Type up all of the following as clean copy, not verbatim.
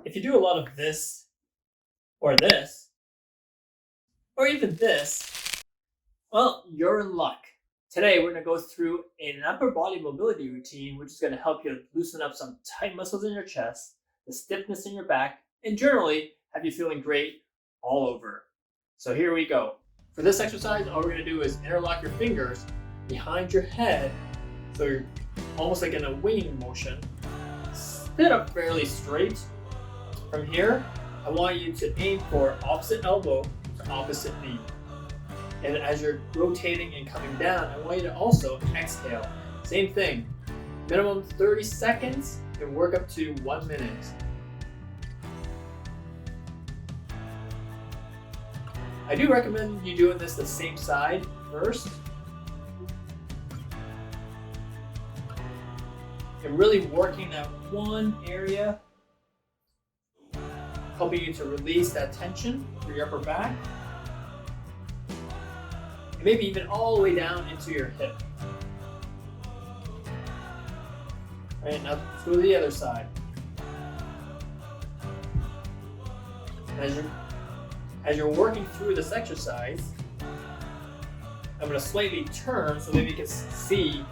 If you do a lot of this, or even this, well, you're in luck. Today, we're going to go through an upper body mobility routine, which is going to help you loosen up some tight muscles in your chest, the stiffness in your back, and generally have you feeling great all over. So here we go. For this exercise, all we're going to do is interlock your fingers behind your head, so you're almost like in a winging motion. Sit up fairly straight. From here, I want you to aim for opposite elbow to opposite knee. And as you're rotating and coming down, I want you to also exhale. Same thing, minimum 30 seconds and work up to 1 minute. I do recommend you doing this the same side first. And really working that one area, helping you to release that tension through your upper back. And maybe even all the way down into your hip. All right, now let's go to the other side. As you're working through this exercise, I'm going to slightly turn so maybe you can see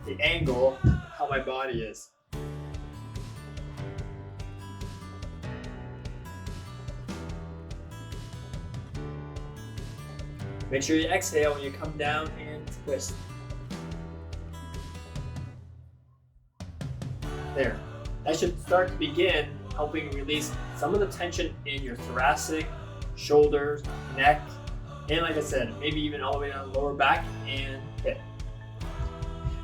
the angle, how my body is. Make sure you exhale when you come down and twist. There. That should start to begin helping release some of the tension in your thoracic, shoulders, neck, and like I said, maybe even all the way down the lower back and hip.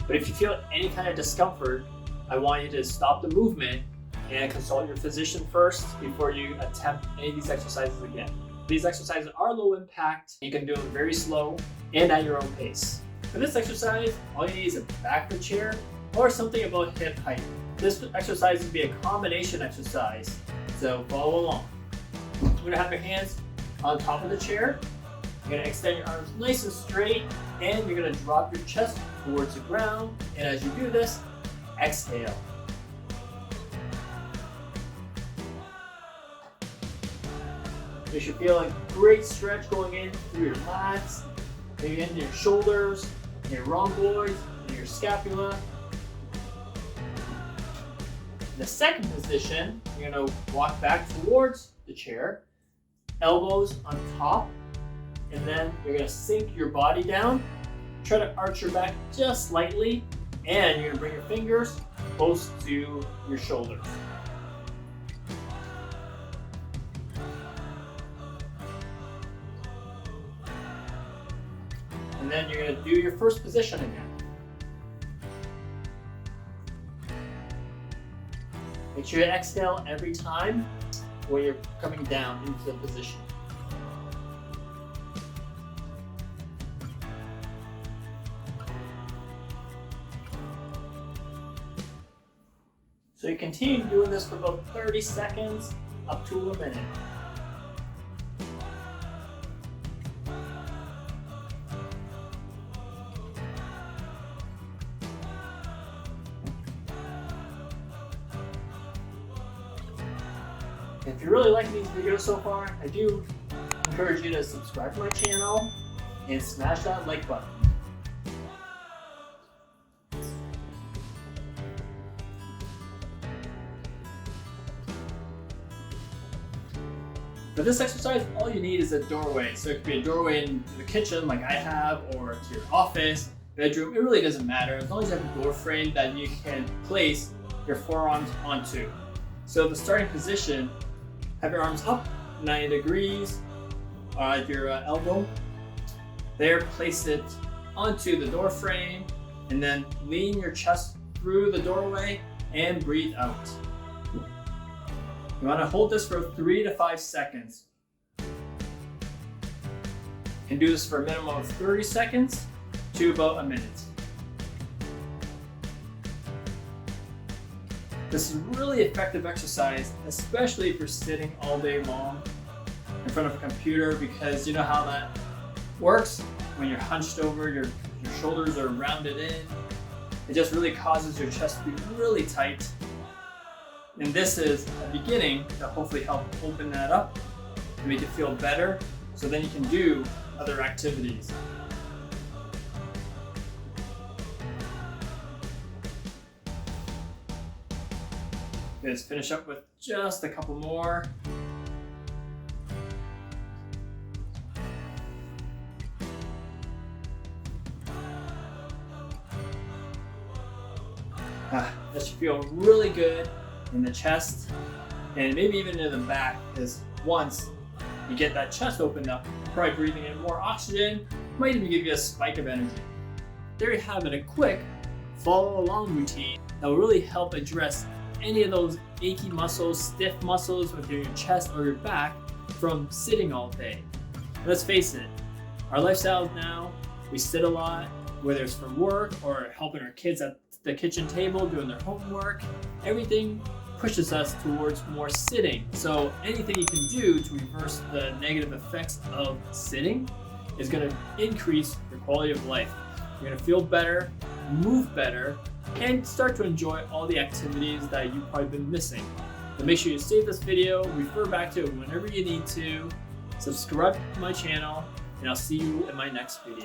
But if you feel any kind of discomfort, I want you to stop the movement and consult your physician first before you attempt any of these exercises again. These exercises are low impact. You can do them very slow and at your own pace. For this exercise, all you need is a backward chair or something about hip height. This exercise would be a combination exercise, so follow along. You're gonna have your hands on top of the chair. You're gonna extend your arms nice and straight, and you're gonna drop your chest towards the ground. And as you do this, exhale. You should feel a great stretch going in through your lats, maybe into your shoulders, your rhomboids, and your scapula. In the second position, you're going to walk back towards the chair, elbows on top, and then you're going to sink your body down. Try to arch your back just slightly, and you're going to bring your fingers close to your shoulders. And then you're going to do your first position again. Make sure you exhale every time when you're coming down into the position. So you continue doing this for about 30 seconds up to a minute. If you're really liking these videos so far, I do encourage you to subscribe to my channel and smash that like button. For this exercise, all you need is a doorway. So it could be a doorway into the kitchen like I have, or to your office, bedroom. It really doesn't matter as long as you have a door frame that you can place your forearms onto. So the starting position, have your arms up 90 degrees at your elbow. There, place it onto the door frame and then lean your chest through the doorway and breathe out. You want to hold this for 3 to 5 seconds. You can do this for a minimum of 30 seconds to about a minute. This is really effective exercise, especially if you're sitting all day long in front of a computer, because you know how that works when you're hunched over, your shoulders are rounded in. It just really causes your chest to be really tight. And this is a beginning to hopefully help open that up and make it feel better, so then you can do other activities. Let's finish up with just a couple more. That should feel really good in the chest and maybe even in the back, because once you get that chest opened up, probably breathing in more oxygen might even give you a spike of energy. There you have it, a quick follow along routine that will really help address any of those achy muscles, stiff muscles within your chest or your back from sitting all day. Let's face it, our lifestyles now, we sit a lot, whether it's for work or helping our kids at the kitchen table doing their homework. Everything pushes us towards more sitting. So anything you can do to reverse the negative effects of sitting is going to increase your quality of life. You're going to feel better, move better, and start to enjoy all the activities that you've probably been missing. So make sure you save this video, refer back to it whenever you need to, subscribe to my channel, and I'll see you in my next video.